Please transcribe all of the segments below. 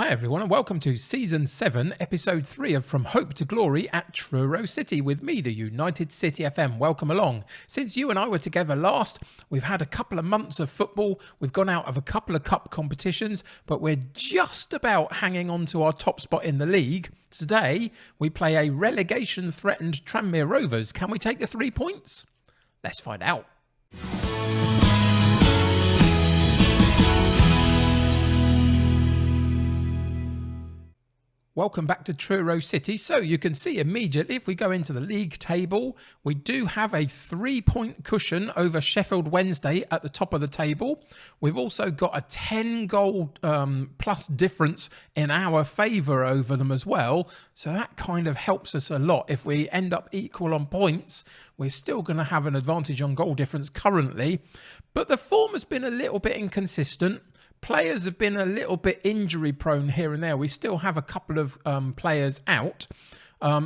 Hi everyone and welcome to Season 7, Episode 3 of From Hope to Glory at Truro City with me, the United City FM. Welcome along. Since you and I were together last, we've had a couple of months of football, we've gone out of a couple of cup competitions, but we're just about hanging on to our top spot in the league. Today, we play a relegation-threatened Tranmere Rovers. Can we take the 3 points? Let's find out. Welcome back to Truro City. So you can see immediately if we go into the league table, we do have a 3-point cushion over Sheffield Wednesday at the top of the table. We've also got a 10-goal plus difference in our favour over them as well. So that kind of helps us a lot. If we end up equal on points, we're still going to have an advantage on goal difference currently. But the form has been a little bit inconsistent. Players have been a little bit injury prone here and there. We still have a couple of players out.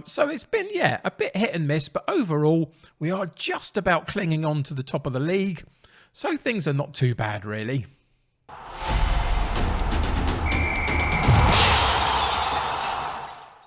So it's been, a bit hit and miss. But overall, we are just about clinging on to the top of the league. So things are not too bad, really.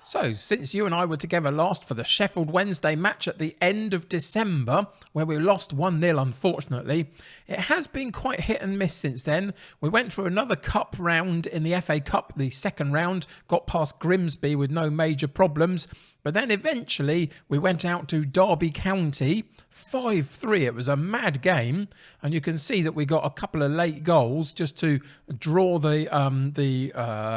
So, since you and I were together last for the Sheffield Wednesday match at the end of December, where we lost 1-0 unfortunately, it has been quite hit and miss since then. We went through another cup round in the FA Cup, the second round, got past Grimsby with no major problems, but then eventually we went out to Derby County, 5-3. It was a mad game, and you can see that we got a couple of late goals just to draw the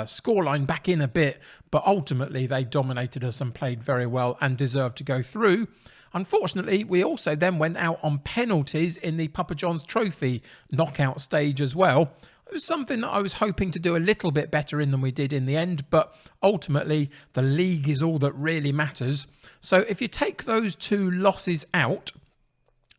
scoreline back in a bit, but ultimately they dominated us and played very well and deserved to go through. Unfortunately, we also then went out on penalties in the Papa John's Trophy knockout stage as well. It was something that I was hoping to do a little bit better in than we did in the end, but ultimately the league is all that really matters. So if you take those two losses out,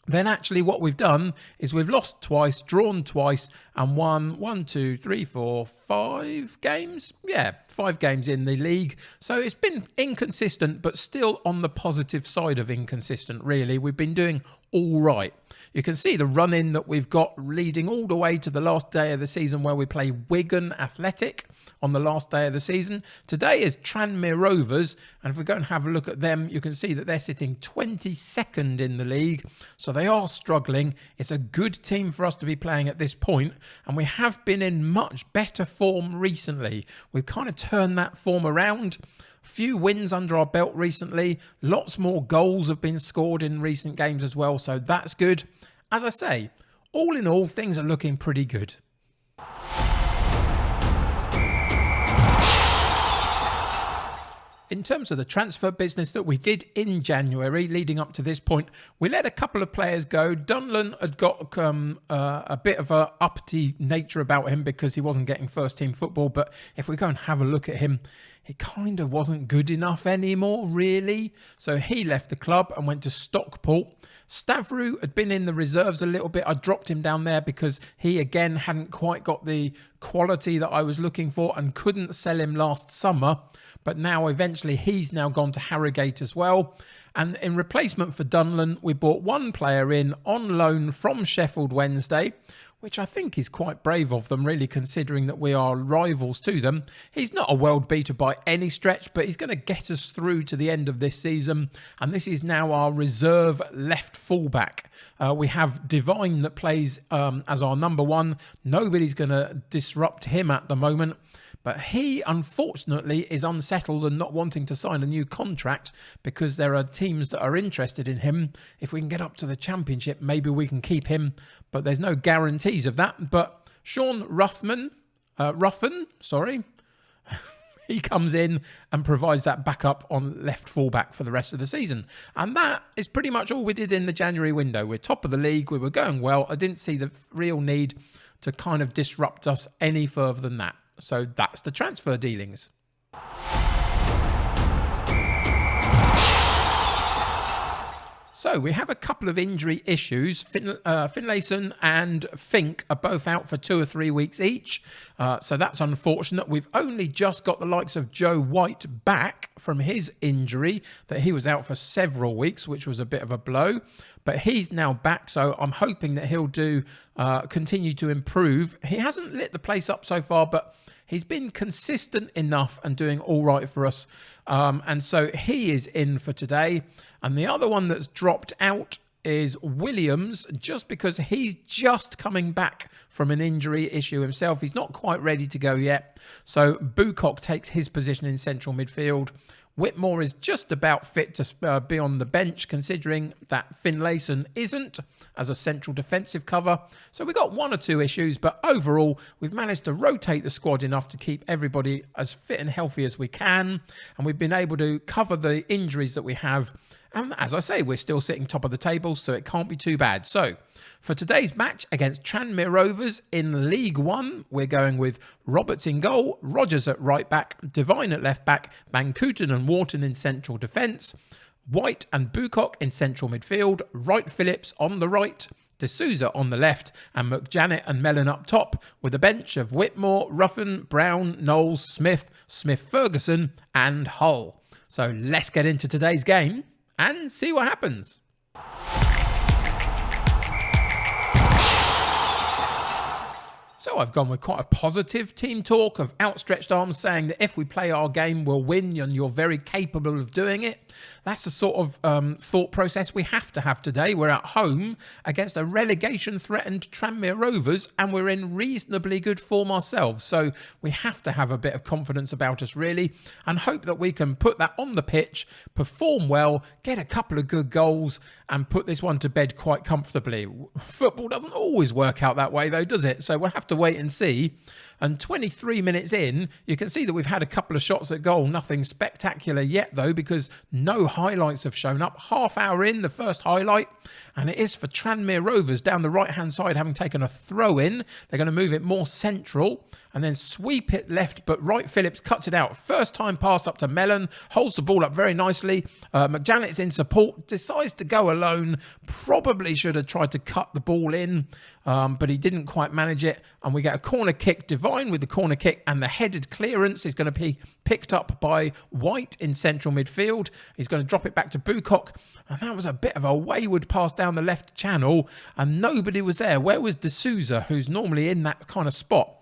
then actually what we've done is we've lost twice, drawn twice, and won 5 games. Yeah, 5 games in the league. So it's been inconsistent, but still on the positive side of inconsistent, really. We've been doing all right. You can see the run-in that we've got leading all the way to the last day of the season where we play Wigan Athletic on the last day of the season. Today is Tranmere Rovers, and if we go and have a look at them, you can see that they're sitting 22nd in the league, so they are struggling. It's a good team for us to be playing at this point, and we have been in much better form recently. We've kind of turned that form around. Few wins under our belt recently. Lots more goals have been scored in recent games as well, so that's good. As I say, all in all, things are looking pretty good. In terms of the transfer business that we did in January, leading up to this point, we let a couple of players go. Dunlan had got a bit of a uppity nature about him because he wasn't getting first team football. But if we go and have a look at him, he kind of wasn't good enough anymore, really. So he left the club and went to Stockport. Stavru had been in the reserves a little bit. I dropped him down there because he, again, hadn't quite got the quality that I was looking for and couldn't sell him last summer. But now, eventually, he's now gone to Harrogate as well. And in replacement for Dunlan, we brought one player in on loan from Sheffield Wednesday, which I think is quite brave of them, really, considering that we are rivals to them. He's not a world beater by any stretch, but he's going to get us through to the end of this season. And this is now our reserve left fullback. We have Divine that plays as our number one. Nobody's going to disrupt him at the moment. But he, unfortunately, is unsettled and not wanting to sign a new contract because there are teams that are interested in him. If we can get up to the Championship, maybe we can keep him. But there's no guarantees of that. But Sean Ruffin, he comes in and provides that backup on left fullback for the rest of the season. And that is pretty much all we did in the January window. We're top of the league. We were going well. I didn't see the real need to kind of disrupt us any further than that. So that's the transfer dealings. So we have a couple of injury issues. Finlayson and Fink are both out for 2 or 3 weeks each. So that's unfortunate. We've only just got the likes of Joe White back from his injury that he was out for several weeks, which was a bit of a blow. But he's now back, so I'm hoping that he'll continue to improve. He hasn't lit the place up so far, but he's been consistent enough and doing all right for us. And so he is in for today. And the other one that's dropped out is Williams, just because he's just coming back from an injury issue himself. He's not quite ready to go yet. So Bucock takes his position in central midfield. Whitmore is just about fit to be on the bench, considering that Finlayson isn't as a central defensive cover. So we've got one or two issues, but overall, we've managed to rotate the squad enough to keep everybody as fit and healthy as we can. And we've been able to cover the injuries that we have. And as I say, we're still sitting top of the table, so it can't be too bad. So for today's match against Tranmere Rovers in League One, we're going with Roberts in goal, Rogers at right back, Devine at left back, Van Kooten and Wharton in central defence, White and Bucock in central midfield, Wright Phillips on the right, D'Souza on the left, and McJanet and Mellon up top, with a bench of Whitmore, Ruffin, Brown, Knowles, Smith, Ferguson and Hull. So let's get into today's game and see what happens. So I've gone with quite a positive team talk of outstretched arms, saying that if we play our game, we'll win and you're very capable of doing it. That's the sort of thought process we have to have today. We're at home against a relegation-threatened Tranmere Rovers and we're in reasonably good form ourselves. So we have to have a bit of confidence about us, really, and hope that we can put that on the pitch, perform well, get a couple of good goals and put this one to bed quite comfortably. Football doesn't always work out that way, though, does it? So we'll have to wait and see. And 23 minutes in, you can see that we've had a couple of shots at goal. Nothing spectacular yet, though, because no highlights have shown up. Half hour in, the first highlight, and it is for Tranmere Rovers down the right-hand side, having taken a throw in. They're going to move it more central and then sweep it left, but Wright Phillips cuts it out. First time pass up to Mellon, holds the ball up very nicely. McJanet's in support, decides to go alone. Probably should have tried to cut the ball in, but he didn't quite manage it. And we get a corner kick. Devine with the corner kick, and the headed clearance is going to be picked up by White in central midfield. He's going to drop it back to Bucock, and that was a bit of a wayward pass down the left channel, and nobody was there. Where was D'Souza, who's normally in that kind of spot?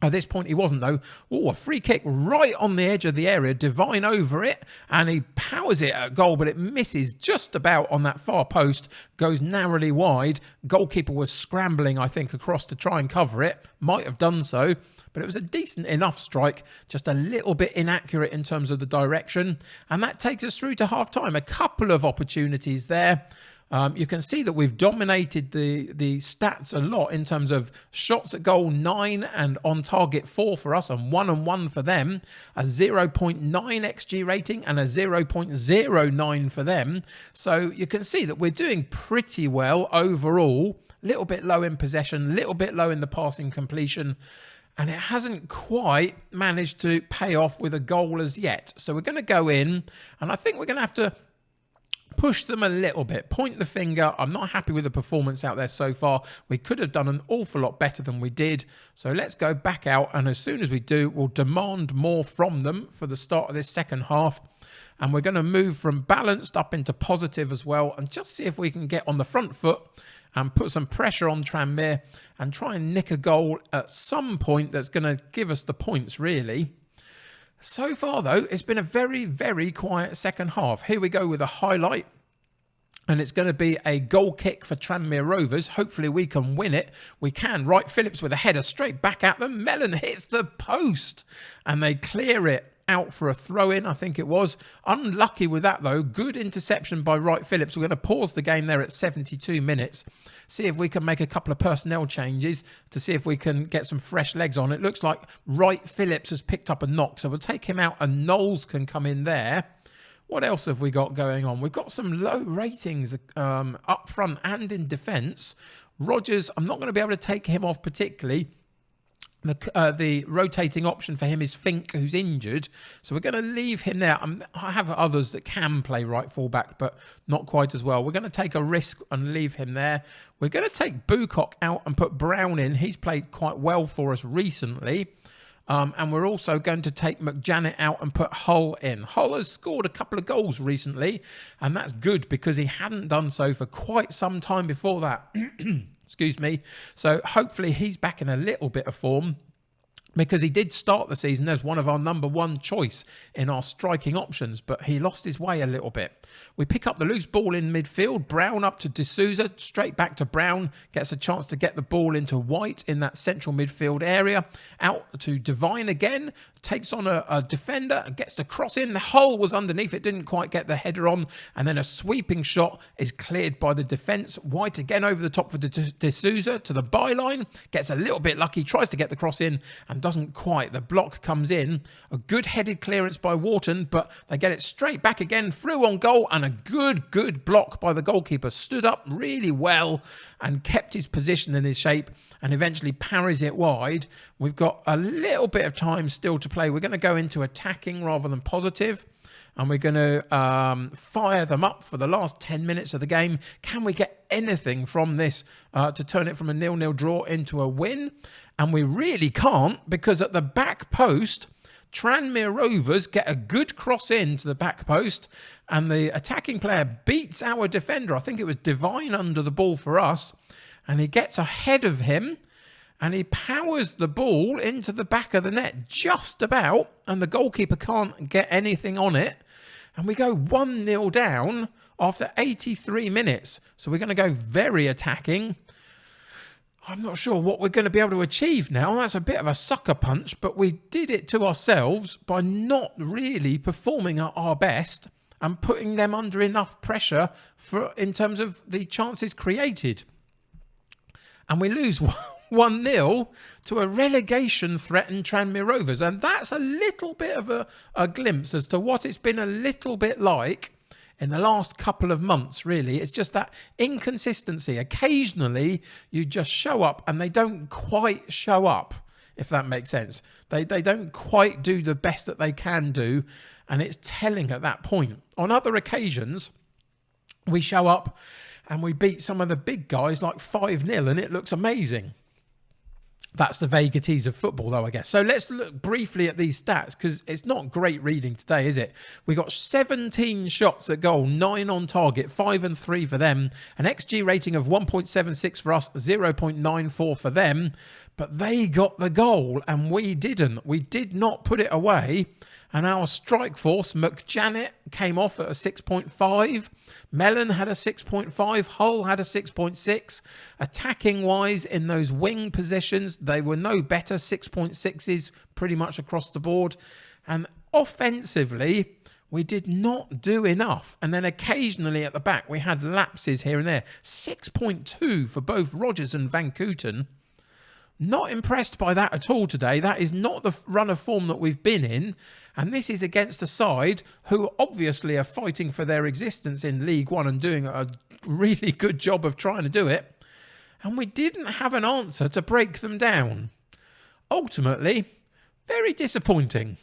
At this point, he wasn't, though. Oh, a free kick right on the edge of the area. Devine over it, and he powers it at goal, but it misses just about on that far post. Goes narrowly wide. Goalkeeper was scrambling, I think, across to try and cover it. Might have done so, but it was a decent enough strike. Just a little bit inaccurate in terms of the direction. And that takes us through to half-time. A couple of opportunities there. You can see that we've dominated the stats a lot in terms of shots at goal 9 and on target 4 for us, and 1 for them, a 0.9 XG rating and a 0.09 for them. So you can see that we're doing pretty well overall. Little bit low in possession, little bit low in the passing completion, and it hasn't quite managed to pay off with a goal as yet. So we're going to go in, and I think we're going to have to push them a little bit, point the finger. I'm not happy with the performance out there so far. We could have done an awful lot better than we did. So let's go back out, and as soon as we do, we'll demand more from them for the start of this second half. And we're going to move from balanced up into positive as well, and just see if we can get on the front foot and put some pressure on Tranmere and try and nick a goal at some point that's going to give us the points, really. So far, though, it's been a very, very quiet second half. Here we go with a highlight. And it's going to be a goal kick for Tranmere Rovers. Hopefully we can win it. We can. Wright Phillips with a header straight back at them. Mellon hits the post and they clear it out for a throw-in, I think it was. Unlucky with that, though. Good interception by Wright Phillips. We're going to pause the game there at 72 minutes. See if we can make a couple of personnel changes to see if we can get some fresh legs on. It looks like Wright Phillips has picked up a knock, so we'll take him out and Knowles can come in there. What else have we got going on? We've got some low ratings up front and in defence. Rogers, I'm not going to be able to take him off particularly. The rotating option for him is Fink, who's injured. So we're going to leave him there. I have others that can play right fullback, but not quite as well. We're going to take a risk and leave him there. We're going to take Bucock out and put Brown in. He's played quite well for us recently. And we're also going to take McJanet out and put Hull in. Hull has scored a couple of goals recently, and that's good because he hadn't done so for quite some time before that. Excuse me. So hopefully he's back in a little bit of form. because he did start the season as one of our number one choice in our striking options, but he lost his way a little bit. We pick up the loose ball in midfield. Brown up to D'Souza, straight back to Brown, gets a chance to get the ball into White in that central midfield area. Out to Devine again, takes on a defender and gets the cross in. The hole was underneath, it didn't quite get the header on, and then a sweeping shot is cleared by the defence. White again over the top for D'Souza to the byline, gets a little bit lucky, tries to get the cross in and doesn't quite. The block comes in. A good headed clearance by Wharton, but they get it straight back again, through on goal, and a good block by the goalkeeper. Stood up really well and kept his position and his shape and eventually parries it wide. We've got a little bit of time still to play. We're going to go into attacking rather than positive, and we're going to fire them up for the last 10 minutes of the game. Can we get anything from this to turn it from a 0-0 draw into a win? And we really can't, because at the back post, Tranmere Rovers get a good cross in to the back post, and the attacking player beats our defender. I think it was Devine under the ball for us, and he gets ahead of him, and he powers the ball into the back of the net just about, and the goalkeeper can't get anything on it. And we go 1-0 down after 83 minutes. So we're going to go very attacking. I'm not sure what we're going to be able to achieve now. That's a bit of a sucker punch, but we did it to ourselves by not really performing at our best and putting them under enough pressure in terms of the chances created. And we lose 1-0 to a relegation-threatened Tranmere Rovers. And that's a little bit of a glimpse as to what it's been a little bit like in the last couple of months, really. It's just that inconsistency. Occasionally, you just show up and they don't quite show up, if that makes sense. They don't quite do the best that they can do, and it's telling at that point. On other occasions, we show up and we beat some of the big guys like 5-0, and it looks amazing. That's the vagaries of football, though, I guess. So let's look briefly at these stats, because it's not great reading today, is it? We got 17 shots at goal, 9 on target, 5 and 3 for them. An XG rating of 1.76 for us, 0.94 for them. But they got the goal and we didn't. We did not put it away. And our strike force, McJanet came off at a 6.5. Mellon had a 6.5. Hull had a 6.6. Attacking-wise, in those wing positions, they were no better. 6.6s pretty much across the board. And offensively, we did not do enough. And then occasionally at the back, we had lapses here and there. 6.2 for both Rodgers and Van Kooten. Not impressed by that at all today. That is not the run of form that we've been in. And this is against a side who obviously are fighting for their existence in League One and doing a really good job of trying to do it. And we didn't have an answer to break them down. Ultimately, very disappointing.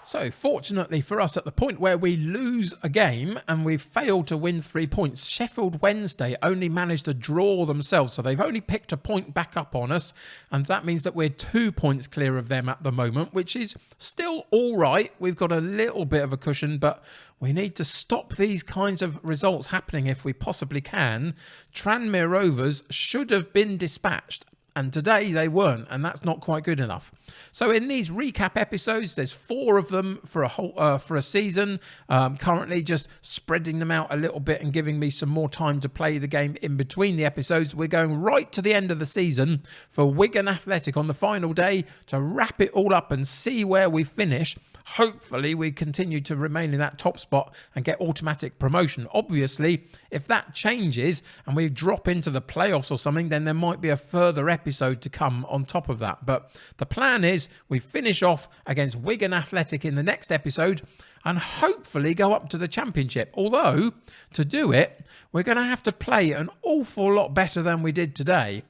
So, fortunately for us, at the point where we lose a game and we've failed to win 3 points, Sheffield Wednesday only managed to draw themselves. So, they've only picked a point back up on us. And that means that we're 2 points clear of them at the moment, which is still all right. We've got a little bit of a cushion, but we need to stop these kinds of results happening if we possibly can. Tranmere Rovers should have been dispatched. And today they weren't, and that's not quite good enough. So in these recap episodes, there's 4 of them for a season. Currently just spreading them out a little bit and giving me some more time to play the game in between the episodes. We're going right to the end of the season for Wigan Athletic on the final day to wrap it all up and see where we finish. Hopefully we continue to remain in that top spot and get automatic promotion. Obviously, if that changes and we drop into the playoffs or something, then there might be a further episode to come on top of that. But the plan is we finish off against Wigan Athletic in the next episode and hopefully go up to the Championship. Although, to do it, we're going to have to play an awful lot better than we did today.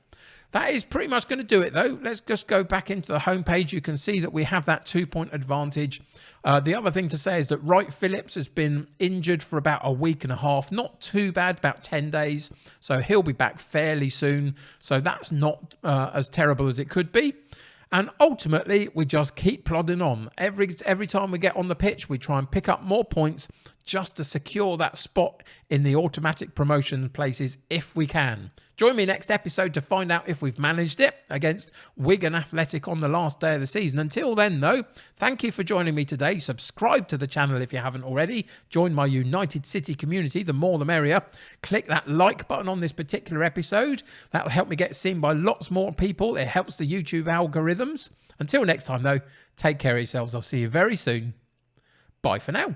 That is pretty much going to do it, though. Let's just go back into the homepage. You can see that we have that 2-point advantage. The other thing to say is that Wright Phillips has been injured for about a week and a half. Not too bad, about 10 days. So he'll be back fairly soon. So that's not as terrible as it could be. And ultimately, we just keep plodding on. Every time we get on the pitch, we try and pick up more points just to secure that spot in the automatic promotion places if we can. Join me next episode to find out if we've managed it against Wigan Athletic on the last day of the season. Until then, though, thank you for joining me today. Subscribe to the channel if you haven't already. Join my United City community, the more the merrier. Click that like button on this particular episode. That will help me get seen by lots more people. It helps the YouTube algorithms. Until next time, though, take care of yourselves. I'll see you very soon. Bye for now.